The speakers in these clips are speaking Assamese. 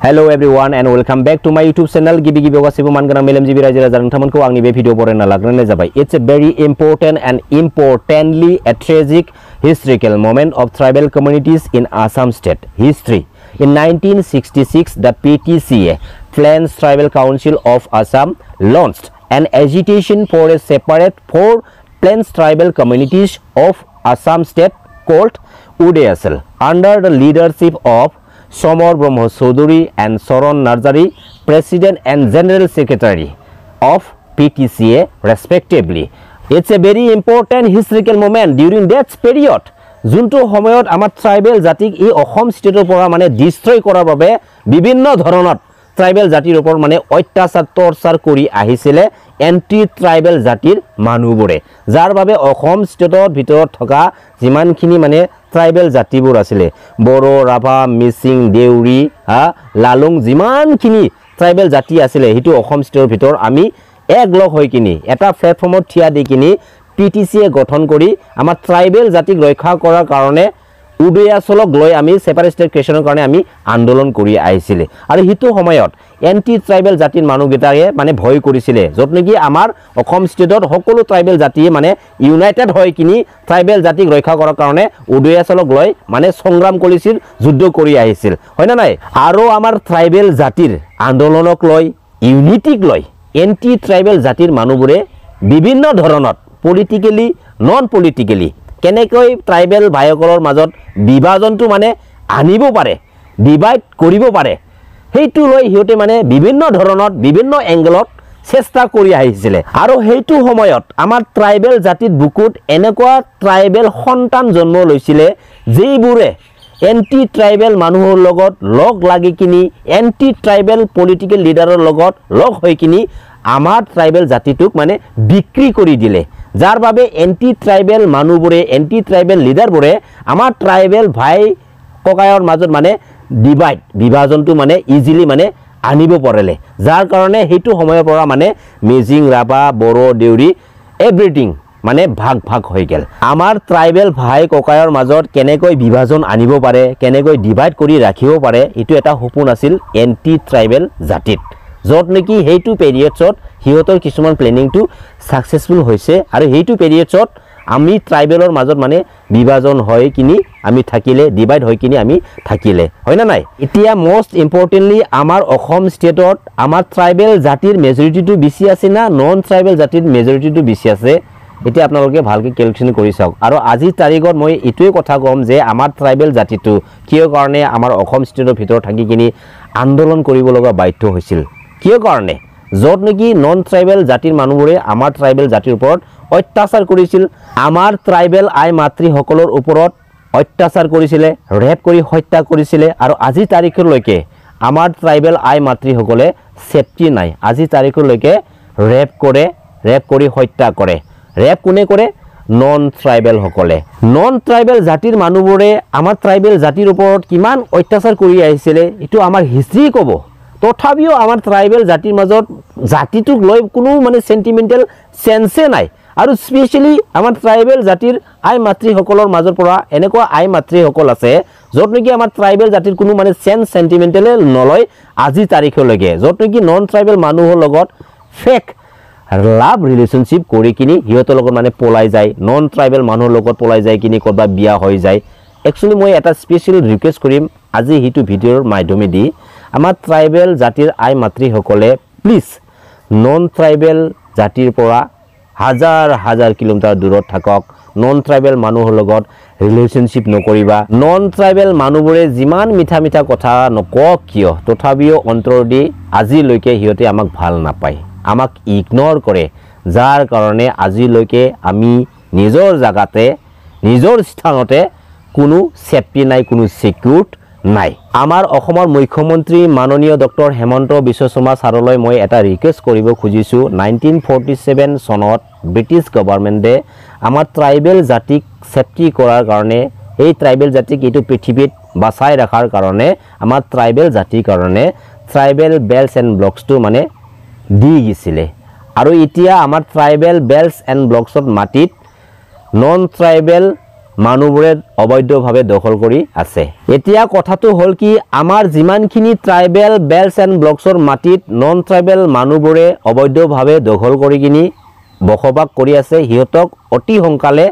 Hello everyone and welcome back to my YouTube channel. Gibi wasibu mangana melem jibi raja raja ntamanku angni be video borena lagrane jabai. It's a very important and importantly a tragic historical moment of tribal communities in Assam state history. In 1966, the PTCA, Plains Tribal Council of Assam, launched an agitation for a separate four Plains tribal communities of Assam state called UDSL under the leadership of Somar Brahmo Chaudhuri and Saran Narjari, President and General Secretary of PTCA respectively. It's a very important historical moment during that period. Junto homoyot amar tribal jatik ei Assam stateor pora mane destroy korar babe bibinno dhoroner tribal jatir opor mane oittachar torchar kori ahisile anti tribal jatir manubore jar babe Assam stateor bhitor thoka jimankhini mane tribal জাতিবোৰ আছিল বড়ো ৰাভা মিচিং দেউৰী লালুং জিমানখিনি ট্ৰাইবেল জাতি আছিল হেতু অসম ষ্টেটৰ ভিতৰ আমি একলগ হৈ কিনি এটা প্ল্যাটফৰ্মত থিয়া দি কিনি পিটিসিয়ে গঠন কৰি আমাৰ ট্ৰাইবেল জাতিক ৰক্ষা কৰাৰ কাৰণে উদয়াচলক লৈ আমি সেপাৰেট ষ্টেট ক্ৰিয়েচনৰ কাৰণে আমি আন্দোলন কৰি আহিছিল আৰু হেতু সময়ত এন্টি ট্ৰাইবেল জাতিৰ মানুহগিটাৰে মানে ভয় কৰিছিল যত নেকি আমাৰ অসম ষ্টেটৰ সকলো ট্ৰাইবেল জাতিয়ে মানে ইউনাইটেড হৈ কিনি ট্ৰাইবেল জাতিক ৰক্ষা কৰাৰ কাৰণে উদয়াচলক লৈ মানে সংগ্ৰাম কৰিছিল যুদ্ধ কৰি আহিছিল হয় না নাই আৰু আমাৰ ট্ৰাইবেল জাতিৰ আন্দোলনক লৈ ইউনিটিক লৈ এন্টি ট্ৰাইবেল জাতিৰ মানুহবোৰে বিভিন্ন ধৰণৰ পলিটিক্যালি নন পলিটিক্যালি কেনেকৈ ট্ৰাইবেল ভাইসকলৰ মাজত বিভাজনটো মানে আনিব পাৰে ডিভাইড কৰিব পাৰে হেতু লৈ হিয়তে মানে বিভিন্ন ধৰণৰ বিভিন্ন এংগলত চেষ্টা কৰি আহিছিল আৰু হেতু সময়ত আমাৰ ট্ৰাইবেল জাতিৰ বুকুত এনেকুৱা ট্ৰাইবেল সন্তান জন্ম লৈছিল যেইবোৰে এন্টি ট্ৰাইবেল মানুহৰ লগত লগ লাগি কিনি এন্টি ট্ৰাইবেল পলিটিক্যাল লিডাৰৰ লগত লগ হৈ কিনি আমাৰ ট্ৰাইবেল জাতিটোক মানে বিক্ৰী কৰি দিলে যাৰ বাবে এন্টি ট্ৰাইবেল মানুহবোৰে এন্টি ট্ৰাইবেল লিডাৰবোৰে আমাৰ ট্ৰাইবেল ভাই ককায়ৰ মাজত মানে ডিভাইড বিভাজনটো মানে ইজিলি মানে আনিব পৰলে যাৰ কাৰণে হেতু সময়ৰ পৰা মানে মিজিং ৰাভা বড়ো দেউৰী এভৰিথিং মানে ভাগ ভাগ হৈ গেল আমাৰ ট্ৰাইবেল ভাই ককায়ৰ মাজত কেনেকৈ বিভাজন আনিব পাৰে কেনেকৈ ডিভাইড কৰি ৰাখিব পাৰে এটো এটা সপোন আছিল এন্টি ট্ৰাইবেল জাতিত যত নেকি হেতু পিৰিয়ডছত হিয়তৰ কিছুমান প্লেনিংটো সাকসেসফুল হৈছে আৰু হেতু পিৰিয়ডছত আমি ট্ৰাইবেলৰ মাজত মানে বিভাজন হৈ কিনি আমি থাকিলে ডিভাইড হৈ কিনি আমি থাকিলে হয় না নাই এতিয়া মোস্ট ইম্পৰ্টেন্টলি আমাৰ অসম ষ্টেটত আমাৰ ট্ৰাইবেল জাতিৰ মেজৰিটিটো বেছি আছে না নন ট্ৰাইবেল জাতিৰ মেজৰিটিটো বেছি আছে এতিয়া আপোনালোকে ভালকে ক্যালকুলেশন কৰি চাওক আৰু আজি তাৰিখত মই এটোই কথা কম যে আমাৰ ট্ৰাইবেল জাতিটো কিয় কাৰণে আমাৰ অসম ষ্টেটৰ ভিতৰ থাকি কিনি আন্দোলন কৰিব লগা বাধ্য হৈছিল কিয় কাৰণে যত নেকি নন ট্ৰাইবেল জাতিৰ মানুহবোৰে আমাৰ ট্ৰাইবেল জাতিৰ ওপৰত অত্যাচাৰ কৰিছিল আমাৰ ট্ৰাইবেল আই মাতৃ সকলৰ ওপৰত অত্যাচাৰ কৰিছিল ৰেপ কৰি হত্যা কৰিছিল আৰু আজি তাৰিখলৈকে আমাৰ ট্ৰাইবেল আই মাতৃ সকলে সেফটি নাই আজি তাৰিখলৈকে ৰেপ কৰি হত্যা কৰে ৰেপ কোনে কৰে নন ট্ৰাইবেল সকলে নন ট্ৰাইবেল জাতিৰ মানুহবোৰে আমাৰ ট্ৰাইবেল জাতিৰ ওপৰত কিমান অত্যাচাৰ কৰি আহিছিল এটো আমাৰ হিষ্ট্ৰী ক'ব তথাপিও আমাৰ ট্ৰাইবেল জাতিৰ মাজত জাতিটোক লৈ কোনো মানে সেন্টিমেন্টাল সেন্সে নাই আৰু স্পেশালি আমাৰ ট্ৰাইবেল জাতিৰ আই মাতৃ সকলৰ মাজৰ পৰা এনেকুৱা আই মাতৃ সকল আছে যত নেকি আমাৰ ট্ৰাইবেল জাতিৰ কোনো মানে সেন্স সেন্টিমেন্টাল নলয় আজি তাৰিখলৈকে যত নেকি নন ট্ৰাইবেল মানুহৰ লগত ফেক লাভ ৰিলেশনশিপ কৰি কিনি হিয়তৰ লগত মানে পলাই যায় নন ট্ৰাইবেল মানুহৰ লগত পলাই যায় কিনি কৰবা বিয়া হৈ যায় একচুয়ালি মই এটা স্পেশাল ৰিকুৱেষ্ট কৰিম আজি হিটু ভিডিঅ'ৰ মাধ্যমেদি আমাৰ ট্ৰাইবেল জাতিৰ আই মাতৃ সকলে প্লিজ নন ট্ৰাইবেল জাতিৰ পৰা হাজাৰ হাজাৰ কিলোমিটাৰ দূৰত থাকক নন ট্ৰাইবেল মানুহৰ লগত ৰিলেশনশিপ নকৰিবা নন ট্ৰাইবেল মানুহবোৰে যিমান মিঠা মিঠা কথা নকক কিয় তথাপিও অন্তৰ দি আজিলৈকে হিয়তে আমাক ভাল নাপায় আমাক ইগনোৰ কৰে যাৰ কাৰণে আজিলৈকে আমি নিজৰ জাগাতে নিজৰ স্থানতে কোনো সেফটি নাই কোনো সিকিউৰ নাই আমাৰ অসমৰ মুখ্যমন্ত্ৰী মাননীয় ডক্টৰ হেমন্ত বিশ্ব শৰ্মা ছাৰলৈ মই এটা ৰিকুৱেষ্ট কৰিব খুজিছো 1947 চনত ব্ৰিটিছ গভৰ্ণমেণ্টে আমাৰ ট্ৰাইবেল জাতিক সেফটি কৰাৰ কাৰণে এই ট্ৰাইবেল জাতিক এটো পৃথিৱীত বাছাই ৰাখাৰ কাৰণে আমাৰ ট্ৰাইবেল জাতিৰ কাৰণে ট্ৰাইবেল বেল্টছ এণ্ড ব্লকছটো মানে দি গিছিলে আৰু এতিয়া আমাৰ ট্ৰাইবেল বেল্টছ এণ্ড ব্লকছত মাটিত নন ট্ৰাইবেল মানুহবোৰে অবৈধভাৱে দখল কৰি আছে এতিয়া কথাটো হল কি আমাৰ যিমানখিনি ট্ৰাইবেল বেল্টছ এণ্ড ব্লকছৰ মাটিত নন ট্ৰাইবেল মানুহবোৰে অবৈধভাৱে দখল কৰি কিনি বসবাস কৰি আছে হিয়তক অতি সোনকালে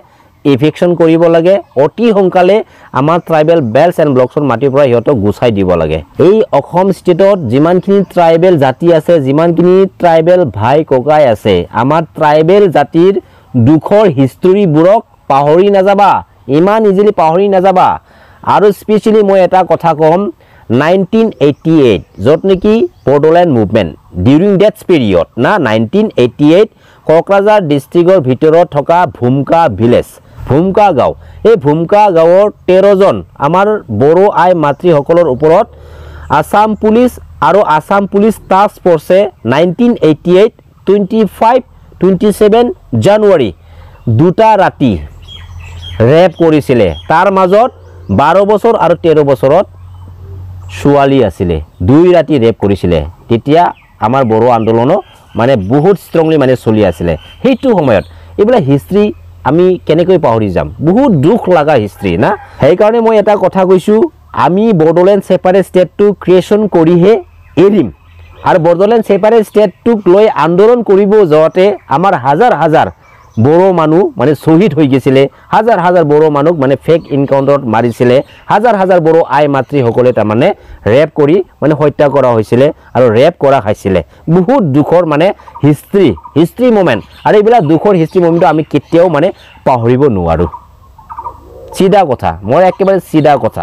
ইভিকশন কৰিব লাগে অতি সোনকালে আমাৰ ট্ৰাইবেল বেল্টছ এণ্ড ব্লকছৰ মাটিৰ পৰা হিয়তক গুছাই দিব লাগে এই অসম ষ্টেটত যিমানখিনি ট্ৰাইবেল জাতি আছে যিমানখিনি ট্ৰাইবেল ভাই ককাই আছে আমাৰ ট্ৰাইবেল জাতিৰ দুখৰ হিষ্টৰীবোৰক পাহৰি নাযাবা ইমান ইজিলি পাহৰি নাযাবা আৰু স্পেশালি মই এটা কথা কম 1988 যত নেকি Bodoland movement during that period না 1988 কোকৰাঝাৰ ডিস্ট্ৰিক্টৰ ভিতৰত থকা ভূমকা ভিলেজ ভূমকা গাঁও এই ভূমকা গাঁৱৰ 13 জন আমাৰ বড়ো আই মাতৃসকলৰ ওপৰত আসাম পুলিচ আৰু আসাম পুলিচ টাস্ক ফোৰ্সে 1988 25 27 জানুৱাৰী দুটা ৰাতি ৰেপ কৰিছিলে তাৰ মাজত 12 বছৰ আৰু 13 বছৰত ছোৱালী আছিলে দুই ৰাতি ৰেপ কৰিছিলে তেতিয়া আমাৰ বড়ো আন্দোলন মানে বহুত ষ্ট্ৰংলি মানে চলি আছিলে হেতু সময়ত এইবলা হিষ্ট্ৰী আমি কেনেকৈ পাহৰি যাম বহুত দুখ লাগা হিষ্ট্ৰী না সেই কাৰণে মই এটা কথা কৈছো আমি বড়োলেণ্ড সেপাৰেট ষ্টেটটো ক্ৰিয়েচন কৰিহে এৰিম আৰু বড়োলেণ্ড সেপাৰেট ষ্টেটটোক লৈ আন্দোলন কৰিব যাওঁতে আমাৰ হাজাৰ হাজাৰ বড়ো মানুহ মানে শহীদ হৈ গৈছিলে হাজাৰ হাজাৰ বড়ো মানুহ মানে ফেক এনকাউন্টাৰত মাৰিছিলে হাজাৰ হাজাৰ বড়ো আই মাতৃ সকলে তাৰ মানে ৰেপ কৰি মানে হত্যা কৰা হৈছিলে আৰু ৰেপ কৰা খাইছিলে বহুত দুখৰ মানে হিষ্ট্ৰী মোমেন্ট আৰু এইবিলা দুখৰ হিষ্ট্ৰী মোমেন্ট আমি কেতিয়াও মানে পাহৰিব নোৱাৰো সিধা কথা মই একেবাৰে সিধা কথা